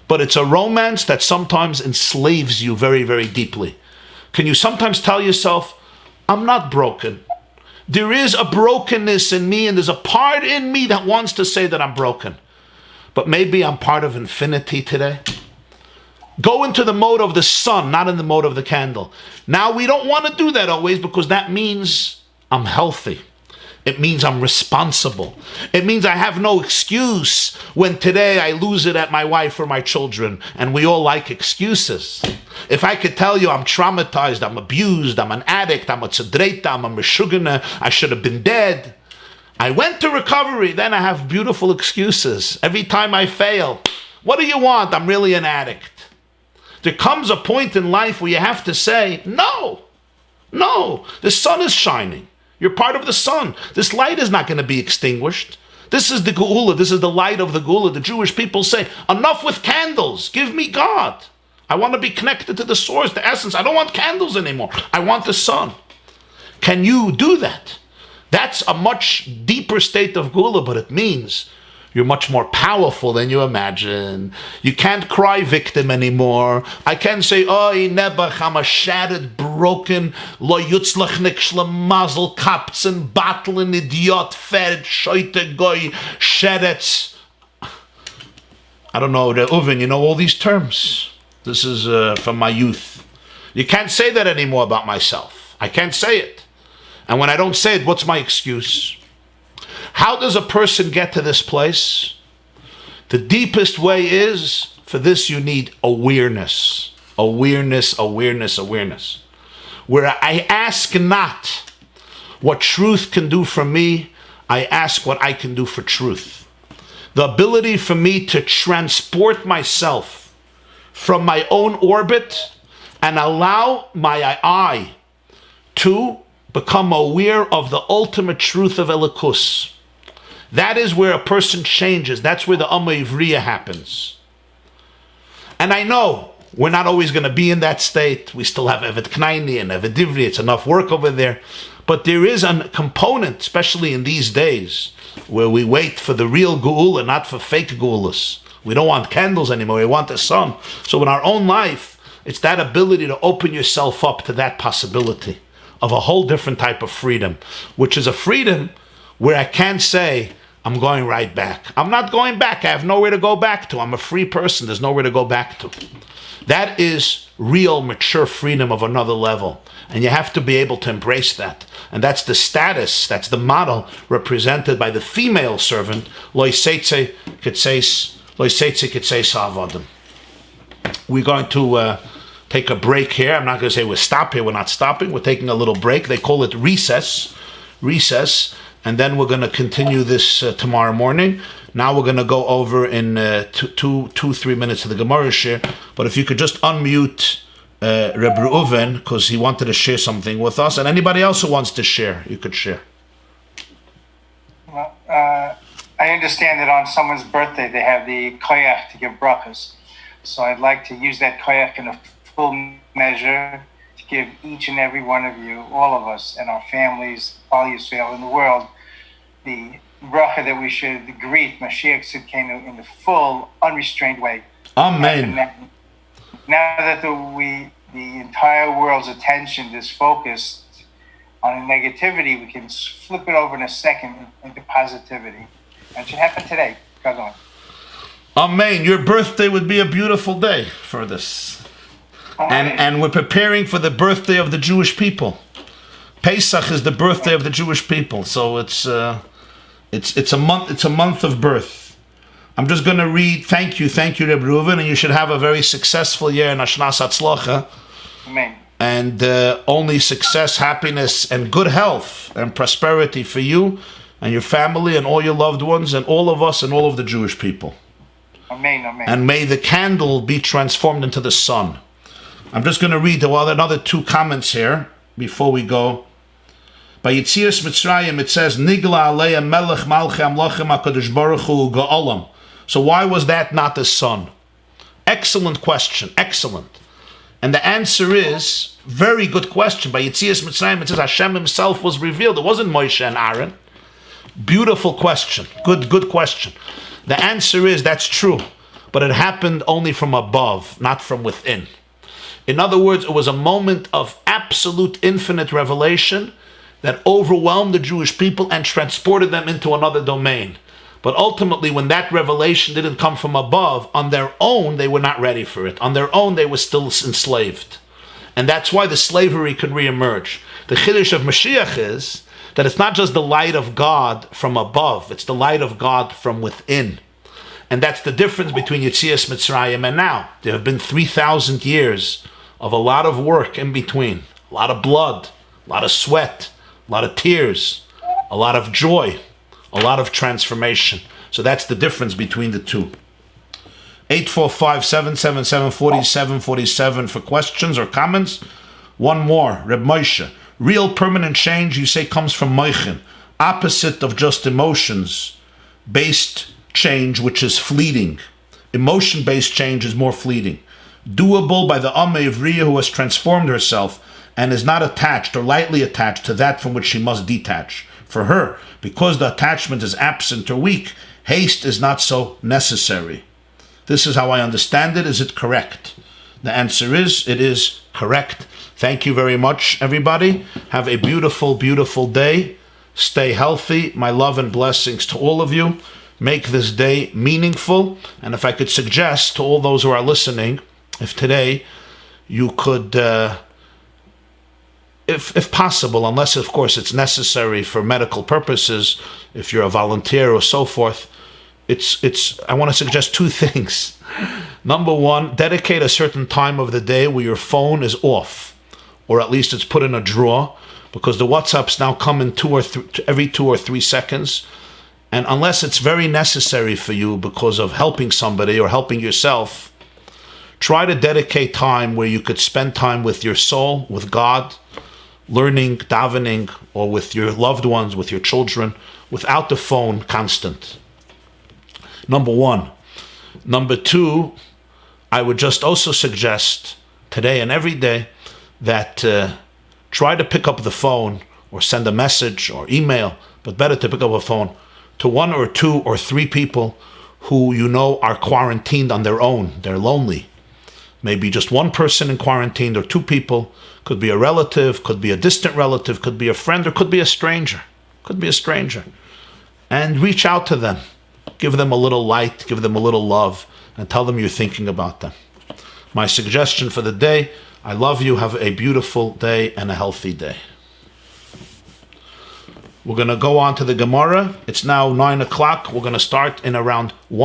But it's a romance that sometimes enslaves you very, very deeply. Can you sometimes tell yourself, I'm not broken. There is a brokenness in me, and there's a part in me that wants to say that I'm broken. But maybe I'm part of infinity today. Go into the mode of the sun, not in the mode of the candle. Now, we don't want to do that always, because that means I'm healthy. It means I'm responsible. It means I have no excuse when today I lose it at my wife or my children, and we all like excuses. If I could tell you I'm traumatized, I'm abused, I'm an addict, I'm a tzedreita, I'm a meshugana, I should have been dead. I went to recovery, then I have beautiful excuses. Every time I fail, what do you want? I'm really an addict. There comes a point in life where you have to say, no, the sun is shining. You're part of the sun. This light is not going to be extinguished. This is the Geula. This is the light of the Geula. The Jewish people say, enough with candles. Give me God. I want to be connected to the source, the essence. I don't want candles anymore. I want the sun. Can you do that? That's a much deeper state of Geula, but it means you're much more powerful than you imagine. You can't cry victim anymore. I can't say, Oy, Nebuch, I'm a shattered, broken, lo yutzlach mazel kapzen, battling idiot, fed, shoite goy, sheretz. I don't know, Reuven, you know all these terms. This is from my youth. You can't say that anymore about myself. I can't say it. And when I don't say it, what's my excuse? How does a person get to this place? The deepest way is, for this you need awareness. Awareness. Where I ask not what truth can do for me, I ask what I can do for truth. The ability for me to transport myself from my own orbit and allow my eye to become aware of the ultimate truth of Elikus. That is where a person changes. That's where the Amma Ivriya happens. And I know We're not always going to be in that state. We still have Evet Knaini and Evet Divri. It's enough work over there. But there is a component, especially in these days, where we wait for the real Geula, not for fake Geulas. We don't want candles anymore. We want the sun. So in our own life, it's that ability to open yourself up to that possibility of a whole different type of freedom, which is a freedom where I can't say, I'm going right back. I'm not going back. I have nowhere to go back to. I'm a free person. There's nowhere to go back to. That is real, mature freedom of another level. And you have to be able to embrace that. And that's the status, that's the model represented by the female servant, Lo Yiseitze Kitseis Savadim. We're going to take a break here. I'm not going to say we'll stop here. We're not stopping. We're taking a little break. They call it recess. And then we're going to continue this tomorrow morning. Now we're going to go over in 3 minutes of the Gemara share. But if you could just unmute Rabbi Reuven, because he wanted to share something with us. And anybody else who wants to share, you could share. Well, I understand that on someone's birthday they have the koyach to give brachas. So I'd like to use that koyach in a full measure to give each and every one of you, all of us, and our families, all Yisrael in the world, the bracha that we should greet Mashiach Tzidkenu in the full, unrestrained way. Amen. Now that the entire world's attention is focused on negativity, we can flip it over in a second into positivity. And it should happen today. God willing. Amen. Your birthday would be a beautiful day for this. And we're preparing for the birthday of the Jewish people. Pesach is the birthday of the Jewish people. So it's a month of birth. I'm just going to read, thank you, Rabbi Reuven, and you should have a very successful year in Ashnas Hatzlacha. Amen. And only success, happiness, and good health and prosperity for you and your family and all your loved ones and all of us and all of the Jewish people. Amen, amen. And may the candle be transformed into the sun. I'm just going to read another 2 comments here before we go. By Yetzias Mitzrayim it says, Nigla Aleya Melech Malchi Amlachim HaKadosh Baruch Hu Ga'olam. So why was that not the sun? Excellent question, excellent. And the answer is, very good question. By Yetzias Mitzrayim it says Hashem himself was revealed. It wasn't Moshe and Aaron. Beautiful question, good question. The answer is, that's true. But it happened only from above, not from within. In other words, it was a moment of absolute infinite revelation that overwhelmed the Jewish people and transported them into another domain. But ultimately, when that revelation didn't come from above, on their own, they were not ready for it. On their own, they were still enslaved. And that's why the slavery can reemerge. The Chiddush of Mashiach is that it's not just the light of God from above, it's the light of God from within. And that's the difference between Yetzias Mitzrayim and now. There have been 3,000 years of a lot of work in between, a lot of blood, a lot of sweat, a lot of tears, a lot of joy, a lot of transformation. So that's the difference between the two. 845-777-4747 for questions or comments. One more, Reb Moshe. Real permanent change, you say, comes from Moichin. Opposite of just emotions-based change, which is fleeting. Emotion-based change is more fleeting. Doable by the Ameh Ivriya who has transformed herself and is not attached or lightly attached to that from which she must detach. For her, because the attachment is absent or weak, haste is not so necessary. This is how I understand it. Is it correct? The answer is, it is correct. Thank you very much, everybody. Have a beautiful, beautiful day. Stay healthy. My love and blessings to all of you. Make this day meaningful. And if I could suggest to all those who are listening, if today you could, if possible, unless of course it's necessary for medical purposes, if you're a volunteer or so forth, I want to suggest 2 things. Number 1, dedicate a certain time of the day where your phone is off, or at least it's put in a drawer, because the WhatsApps now come in every 2 or 3 seconds. And unless it's very necessary for you because of helping somebody or helping yourself, try to dedicate time where you could spend time with your soul, with God, learning, davening, or with your loved ones, with your children, without the phone constant. Number 1. Number 2, I would just also suggest today and every day that try to pick up the phone or send a message or email, but better to pick up a phone to 1 or 2 or 3 people who you know are quarantined on their own. They're lonely. Maybe just one person in quarantine or 2 people. Could be a relative, could be a distant relative, could be a friend, or could be a stranger. Could be a stranger. And reach out to them. Give them a little light, give them a little love, and tell them you're thinking about them. My suggestion for the day, I love you, have a beautiful day and a healthy day. We're going to go on to the Gemara. It's now 9 o'clock. We're going to start in around 1